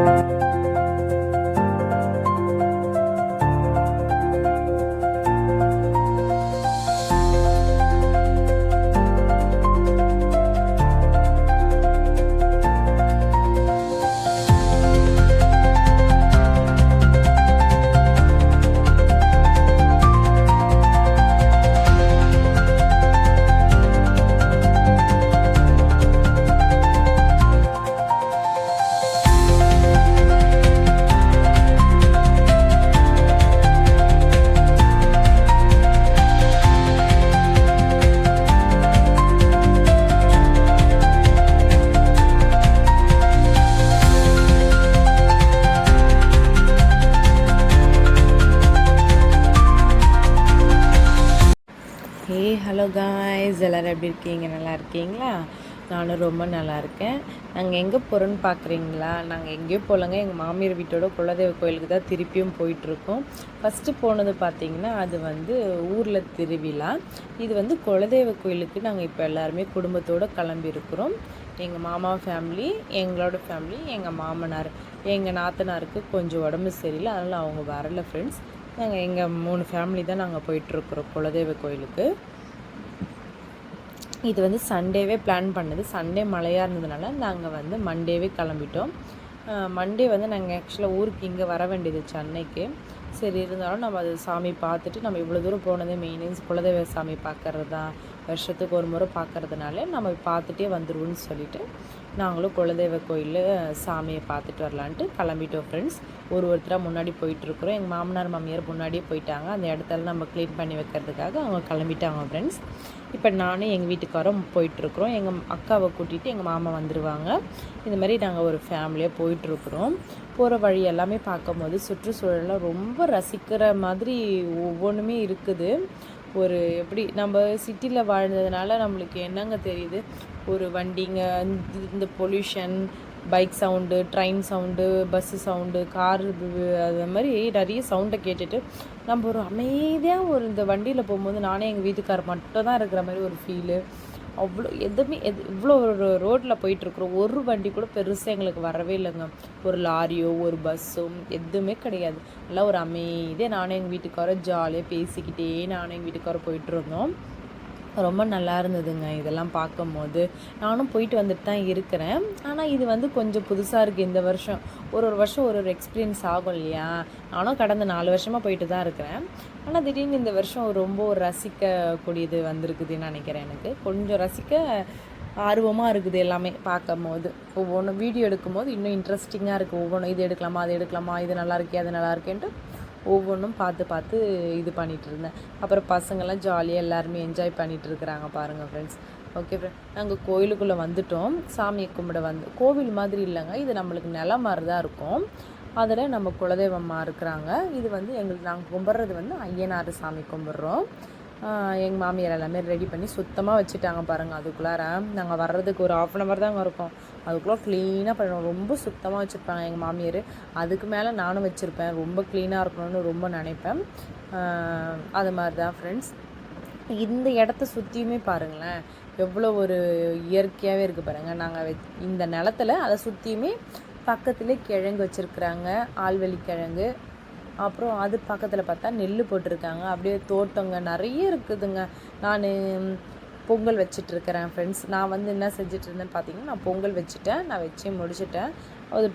Hello guys, எல்லோரும் எப்படி இருக்கீங்க? நல்லா இருக்கீங்களா? நானும் ரொம்ப நல்லா இருக்கேன். நாங்கள் எங்கே போகிறோன்னு பார்க்குறீங்களா? நாங்கள் எங்கேயோ போகலங்க. எங்கள் மாமியார் வீட்டோட குலதெய்வ கோயிலுக்கு தான் திருப்பியும் போயிட்டுருக்கோம். ஃபஸ்ட்டு போனது பார்த்திங்கன்னா அது வந்து ஊரில் திருவிழா. இது வந்து குலதெய்வ கோயிலுக்கு நாங்கள் இப்போ எல்லாருமே குடும்பத்தோடு கிளம்பியிருக்கிறோம். எங்கள் மாமா ஃபேமிலி, எங்களோட ஃபேமிலி, எங்கள் மாமனார், எங்கள் நாத்தனாருக்கு கொஞ்சம் உடம்பு சரியில்லை, அதனால் அவங்க வரல ஃப்ரெண்ட்ஸ். நாங்கள் எங்கள் 3 ஃபேமிலி தான் நாங்கள் போயிட்டுருக்குறோம் குலதெய்வ கோயிலுக்கு. இது வந்து சண்டேவே பிளான் பண்ணது. சண்டே மழையாக இருந்ததுனால நாங்கள் வந்து மண்டேவே கிளம்பிட்டோம். மண்டே வந்து நாங்கள் ஆக்சுவலாக ஊருக்கு இங்கே வர வேண்டியது சென்னைக்கு. சரி, இருந்தாலும் நம்ம அது சாமி பார்த்துட்டு நம்ம இவ்வளோ தூரம் போனதே மெயின்ஸ் குலதெய்வ சாமி பார்க்கறது தான், வருஷத்துக்கு ஒரு முறை பார்க்கறதுனால நம்ம பார்த்துட்டே வந்துடுவோம்னு சொல்லிவிட்டு நாங்களும் குலதெய்வ கோயிலில் சாமியை பார்த்துட்டு வரலான்ட்டு கிளம்பிட்டோம் ஃப்ரெண்ட்ஸ். ஒருத்தராக முன்னாடி போயிட்டுருக்குறோம். எங்கள் மாமனார் மாமியார் முன்னாடியே போயிட்டாங்க. அந்த இடத்தெல்லாம் நம்ம க்ளீன் பண்ணி வைக்கிறதுக்காக அவங்க கிளம்பிட்டாங்க ஃப்ரெண்ட்ஸ். இப்போ நானும் எங்கள் வீட்டுக்காரும் போயிட்டுருக்குறோம். எங்கள் அக்காவை கூட்டிகிட்டு எங்கள் மாமா வந்துடுவாங்க. இந்த மாதிரி நாங்கள் ஒரு ஃபேமிலியாக போயிட்டுருக்குறோம். போகிற வழி எல்லாமே பார்க்கும்போது சுற்றுச்சூழலாம் ரொம்ப ரசிக்கிற மாதிரி ஒவ்வொன்றுமே இருக்குது. ஒரு எப்படி நம்ம சிட்டியில் வாழ்ந்ததுனால நம்மளுக்கு என்னங்க தெரியுது, ஒரு வண்டிங்க, இந்த pollution, bike sound, train sound, bus sound, car, அது மாதிரி நிறைய சவுண்டை கேட்டுட்டு நம்ம ஒரு அமைதியாக ஒரு இந்த வண்டியில் போகும்போது நானே எங்கள் வீட்டுக்காரர் மட்டும் தான் இருக்கிற மாதிரி ஒரு ஃபீலு. அவ்வளோ எதுவுமே இவ்வளோ ஒரு ரோட்டில் போயிட்டுருக்குறோம். ஒரு வண்டி கூட பெருசாக எங்களுக்கு வரவே இல்லைங்க. ஒரு லாரியோ ஒரு பஸ்ஸோ எதுவுமே கிடையாது. நல்லா ஒரு அமைதியாக நானும் எங்கள் வீட்டுக்காரர் ஜாலியாக பேசிக்கிட்டே நானும் எங்கள் வீட்டுக்காரர் போயிட்டுருந்தோம். ரொம்ப நல்லா இருந்ததுங்க இதெல்லாம் பார்க்கும்போது. நானும் போயிட்டு வந்துட்டு தான் இருக்கிறேன். ஆனால் இது வந்து கொஞ்சம் புதுசாக இருக்குது இந்த வருஷம். ஒரு வருஷம் ஒரு எக்ஸ்பீரியன்ஸ் ஆகும் இல்லையா? நானும் கடந்த 4 வருஷமாக போயிட்டு தான் இருக்கிறேன். ஆனால் திடீர்னு இந்த வருஷம் ரொம்ப ஒரு ரசிக்கக்கூடியது வந்திருக்குதுன்னு நினைக்கிறேன். எனக்கு கொஞ்சம் ரசிக்க ஆர்வமாக இருக்குது எல்லாமே பார்க்கும்போது. ஒவ்வொன்றும் வீடியோ எடுக்கும்போது இன்னும் இன்ட்ரெஸ்டிங்காக இருக்குது. ஒவ்வொன்றும் இது எடுக்கலாமா, அது எடுக்கலாமா, இது நல்லா இருக்கே, அது நல்லா இருக்கேன்ட்டு ஒவ்வொன்றும் பார்த்து இது பண்ணிகிட்டு இருந்தேன். அப்புறம் பசங்கள்லாம் ஜாலியாக எல்லாருமே என்ஜாய் பண்ணிகிட்டு இருக்கிறாங்க பாருங்கள் ஃப்ரெண்ட்ஸ். ஓகே ஃப்ரெண்ட், நாங்கள் கோயிலுக்குள்ளே வந்துவிட்டோம். சாமியை கும்பிட கோவில் மாதிரி இல்லைங்க, இது நம்மளுக்கு நிலம் மாதிரி தான் இருக்கும். அதில் நம்ம குலதெய்வம்மா இருக்கிறாங்க. இது வந்து நாங்கள் கும்பிட்றது வந்து ஐயனார் சாமி கும்பிட்றோம். எங்கள் மாமியார் எல்லாமே ரெடி பண்ணி சுத்தமாக வச்சுட்டாங்க பாருங்கள். அதுக்குள்ளார நாங்கள் வர்றதுக்கு ஒரு 1/2 hour தாங்க இருக்கும். அதுக்குள்ளே க்ளீனாக பண்ணுவோம். ரொம்ப சுத்தமாக வச்சுருப்பாங்க எங்கள் மாமியார். அதுக்கு மேலே நானும் வச்சுருப்பேன். ரொம்ப க்ளீனாக இருக்கணும்னு ரொம்ப நினைப்பேன். அது மாதிரி தான் ஃப்ரெண்ட்ஸ். இந்த இடத்த சுற்றியுமே பாருங்களேன், எவ்வளோ ஒரு இயற்கையாகவே இருக்குது பாருங்கள். நாங்கள் இந்த நிலத்தில் அதை சுற்றியுமே பக்கத்துலேயே கிழங்கு வச்சுருக்குறாங்க, ஆழ்வெளி கிழங்கு. அப்புறம் அது பக்கத்தில் பார்த்தா நெல் போட்டிருக்காங்க. அப்படியே தோட்டங்க நிறைய இருக்குதுங்க. நான் பொங்கல் வச்சிட்ருக்கிறேன் ஃப்ரெண்ட்ஸ். நான் வந்து என்ன செஞ்சிட்ருந்தேன்னு பார்த்தீங்கன்னா, நான் பொங்கல் வச்சுட்டேன். நான் வச்சு முடிச்சுட்டேன். அது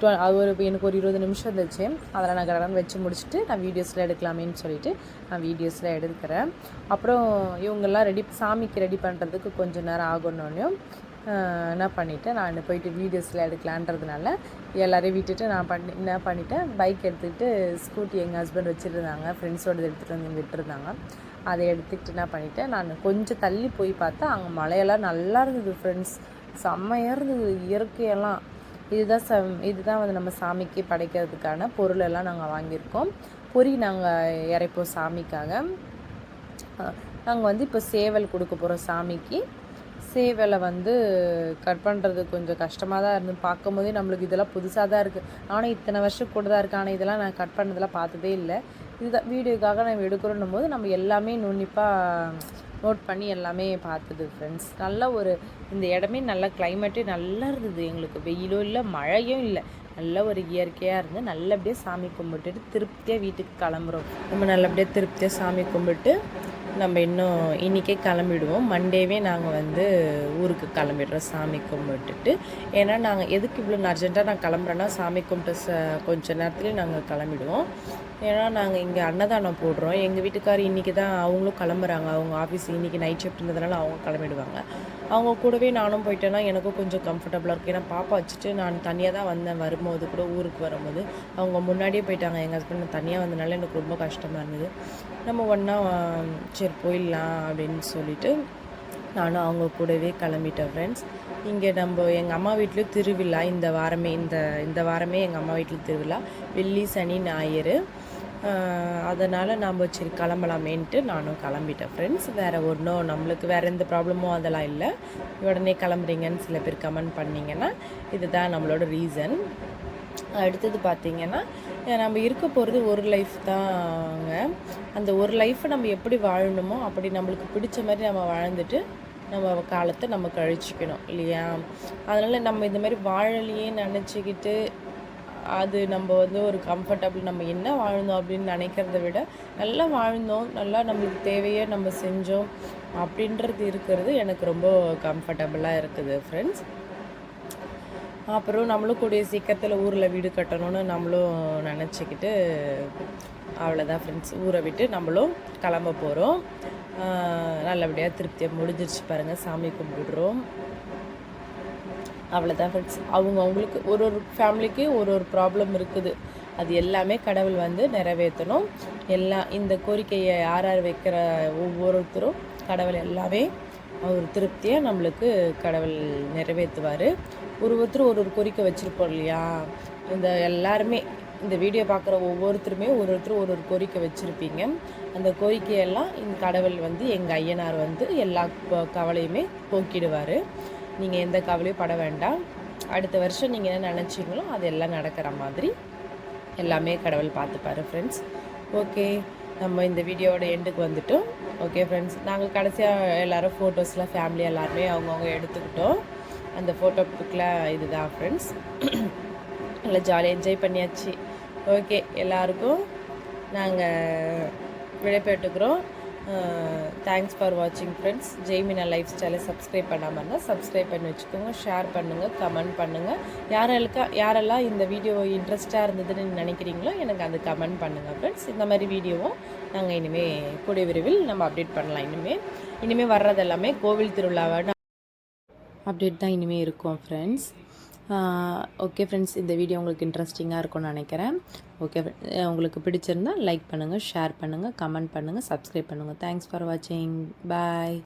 எனக்கு ஒரு 20 நிமிஷம் இருந்துச்சு. அதில் நான் கடகடன்னு வச்சு முடிச்சுட்டு நான் வீடியோஸில் எடுக்கலாமேன்னு சொல்லிவிட்டு நான் வீடியோஸில் எடுக்கிறேன். அப்புறம் இவங்கெல்லாம் சாமிக்கு ரெடி பண்ணுறதுக்கு கொஞ்சம் நேரம் ஆகணுன்னும் என்ன பண்ணிவிட்டேன், நான் போயிட்டு வீடியோஸில் எடுக்கலான்றதுனால எல்லோரையும் விட்டுட்டு நான் என்ன பண்ணிவிட்டேன், பைக் எடுத்துக்கிட்டு ஸ்கூட்டி எங்கள் ஹஸ்பண்ட் வச்சுருந்தாங்க, ஃப்ரெண்ட்ஸோடு எடுத்துகிட்டு வந்து விட்டுருந்தாங்க. அதை எடுத்துக்கிட்டு என்ன பண்ணிவிட்டேன், நான் கொஞ்சம் தள்ளி போய் பார்த்தா அங்கே மழையெல்லாம் நல்லா இருந்தது ஃப்ரெண்ட்ஸ். செம்மையாக இருந்தது இயற்கையெல்லாம். இதுதான் வந்து நம்ம சாமிக்கு படைக்கிறதுக்கான பொருளெல்லாம் நாங்கள் வாங்கியிருக்கோம். பொரி நாங்கள் இறைப்போம் சாமிக்காக. நாங்கள் வந்து இப்போ சேவல் கொடுக்க போகிறோம் சாமிக்கு. சேவலை வந்து கட் பண்ணுறது கொஞ்சம் கஷ்டமாக தான் இருந்து பார்க்கும்போதே நம்மளுக்கு இதெல்லாம் புதுசாக தான் இருக்குது. ஆனால் இத்தனை வருஷம் கூட தான் இருக்குது. ஆனால் இதெல்லாம் நான் கட் பண்ணதெல்லாம் பார்த்ததே இல்லை. இதுதான் வீடியோக்காக நம்ம எடுக்கிறோன்னும் போது நம்ம எல்லாமே நுண்ணிப்பாக நோட் பண்ணி எல்லாமே பார்த்தது ஃப்ரெண்ட்ஸ். நல்ல ஒரு இந்த இடமே நல்ல கிளைமேட்டே நல்லா இருந்தது. எங்களுக்கு வெயிலும் இல்லை மழையும் இல்லை, நல்ல ஒரு இயற்கையாக இருந்து நல்லபடியாக சாமி கும்பிட்டுட்டு திருப்தியாக வீட்டுக்கு கிளம்புறோம். நம்ம நல்லபடியாக திருப்தியாக சாமி கும்பிட்டு நம்ம இன்னும் இன்றைக்கே கிளம்பிடுவோம். மண்டேவே நாங்கள் வந்து ஊருக்கு கிளம்பிடுறோம் சாமி கும்பிட்டுட்டு. ஏன்னா நாங்கள் எதுக்கு இவ்வளோ அர்ஜென்ட்டாக நான் கிளம்புறேன்னா சாமி கும்பிட்டு கொஞ்சம் நேரத்துலேயே நாங்கள் கிளம்பிடுவோம். ஏன்னா நாங்கள் இங்கே அன்னதானம் போடுறோம். எங்கள் வீட்டுக்காரர் இன்றைக்கி தான் அவங்களும் கிளம்புறாங்க. அவங்க ஆஃபீஸ் இன்றைக்கி நைட் ஷிஃப்ட்ன்றதுனால அவங்க கிளம்பிடுவாங்க. அவங்க கூடவே நானும் போயிட்டேன்னா எனக்கும் கொஞ்சம் கம்ஃபர்டபுளாக இருக்கும். ஏன்னா பாப்பா வச்சுட்டு நான் தனியாக தான் வந்தேன். வரும்போது கூட ஊருக்கு வரும்போது அவங்க முன்னாடியே போயிட்டாங்க. எங்கள் ஹஸ்பண்ட் தனியாக வந்தனால எனக்கு ரொம்ப கஷ்டமாக இருந்தது. நம்ம ஒன்றா சரி போயிடலாம் அப்படின்னு சொல்லிட்டு நானும் அவங்க கூடவே கிளம்பிட்டேன் ஃப்ரெண்ட்ஸ். இங்கே நம்ம எங்கள் அம்மா வீட்லேயும் திருவிழா இந்த வாரமே இந்த வாரமே எங்கள் அம்மா வீட்டில் திருவிழா வெள்ளி சனி ஞாயிறு. அதனால் நம்ம சரி கிளம்பலாமேன்ட்டு நானும் கிளம்பிட்டேன் ஃப்ரெண்ட்ஸ். வேறு ஒன்றும் நம்மளுக்கு வேறு எந்த ப்ராப்ளமும் அதெல்லாம் இல்லை. உடனே கிளம்புறீங்கன்னு சில பேர் கமெண்ட் பண்ணிங்கன்னா இதுதான் நம்மளோட ரீசன். அடுத்தது பார்த்திங்கன்னா நம்ம இருக்க போகிறது ஒரு லைஃப் தாங்க. அந்த ஒரு லைஃப்பை நம்ம எப்படி வாழணுமோ அப்படி நம்மளுக்கு பிடிச்ச மாதிரி நம்ம வாழ்ந்துட்டு நம்ம காலத்தை நம்ம கழிச்சிக்கணும் இல்லையா? அதனால் நம்ம இந்த மாதிரி வாழலையே நினச்சிக்கிட்டு அது நம்ம வந்து ஒரு கம்ஃபர்டபுள் நம்ம என்ன வாழ்ந்தோம் அப்படின்னு நினைக்கிறத விட நல்லா வாழ்ந்தோம், நல்லா நம்மளுக்கு தேவையை நம்ம செஞ்சோம் அப்படின்றது இருக்கிறது எனக்கு ரொம்ப கம்ஃபர்டபுளாக இருக்குது ஃப்ரெண்ட்ஸ். அப்புறம் நம்மளும் கூடிய சீக்கிரத்தில் ஊரில் வீடு கட்டணும்னு நம்மளும் நினச்சிக்கிட்டு அவ்வளோதான் ஃப்ரெண்ட்ஸ். ஊரை விட்டு நம்மளும் கிளம்ப போகிறோம். நல்லபடியாக திருப்தியாக முடிஞ்சிருச்சு பாருங்கள். சாமி கும்பிடுறோம். அவ்வளோதான் ஃப்ரெண்ட்ஸ். அவங்களுக்கு ஒரு ஃபேமிலிக்கு ஒரு ப்ராப்ளம் இருக்குது. அது எல்லாமே கடவுள் வந்து நிறைவேற்றணும். இந்த கோரிக்கையை யார் வைக்கிற ஒவ்வொருத்தரும் கடவுள் எல்லாமே அவர் திருப்தியாக நம்மளுக்கு கடவுள் நிறைவேற்றுவார். ஒருத்தரும் ஒரு கோரிக்கை வச்சுருப்போம் இல்லையா? இந்த எல்லாருமே இந்த வீடியோ பார்க்குற ஒவ்வொருத்தருமே ஒரு கோரிக்கை வச்சுருப்பீங்க. அந்த கோரிக்கையெல்லாம் இந்த கடவுள் வந்து எங்கள் ஐயனார் வந்து எல்லா கவலையுமே போக்கிடுவார். நீங்கள் எந்த கவலையும் பட வேண்டாம். அடுத்த வருஷம் நீங்கள் என்ன நினச்சிங்களோ அது எல்லாம் நடக்கிற மாதிரி எல்லாமே கடவுள் பார்த்துப்பாரு ஃப்ரெண்ட்ஸ். ஓகே, நம்ம இந்த வீடியோவோட எண்டுக்கு வந்துட்டோம். ஓகே ஃப்ரெண்ட்ஸ், நாங்கள் கடைசியாக எல்லோரும் ஃபோட்டோஸ்லாம் ஃபேமிலி எல்லாருமே அவங்கவுங்க எடுத்துக்கிட்டோம். அந்த ஃபோட்டோ புக்கில் இதுதான் ஃப்ரெண்ட்ஸ். நல்லா ஜாலியாக என்ஜாய் பண்ணியாச்சு. ஓகே, எல்லாருக்கும் நாங்கள் விடைபெற்றுக்கிறோம். தேங்க்ஸ் ஃபார் வாட்சிங் ஃப்ரெண்ட்ஸ். ஜெய்மினா லைஃப் ஸ்டைலை சப்ஸ்கிரைப் பண்ணாமல் இருந்தால் சப்ஸ்கிரைப் பண்ணி வச்சுக்கோங்க. ஷேர் பண்ணுங்கள், கமெண்ட் பண்ணுங்கள். யாரெல்லாம் இந்த வீடியோ இன்ட்ரெஸ்ட்டாக இருந்ததுன்னு நினைக்கிறீங்களோ எனக்கு அந்த கமெண்ட் பண்ணுங்கள் ஃப்ரெண்ட்ஸ். இந்த மாதிரி வீடியோவும் நாங்கள் இனிமேல் கூடிய விரைவில் நம்ம அப்டேட் பண்ணலாம். இனிமேல் வர்றது எல்லாமே கோவில் திருவிழாவை அப்டேட் தான் இனிமேல் இருக்கும் ஃப்ரெண்ட்ஸ். ஓகே ஃப்ரெண்ட்ஸ், இந்த வீடியோ உங்களுக்கு இன்ட்ரெஸ்டிங்காக இருக்கும்னு நினைக்கிறேன். ஓகே, உங்களுக்கு பிடிச்சிருந்தால் லைக் பண்ணுங்கள், ஷேர் பண்ணுங்கள், கமெண்ட் பண்ணுங்கள், சப்ஸ்கிரைப் பண்ணுங்கள். தேங்க்ஸ் ஃபார் வாட்சிங். பாய்.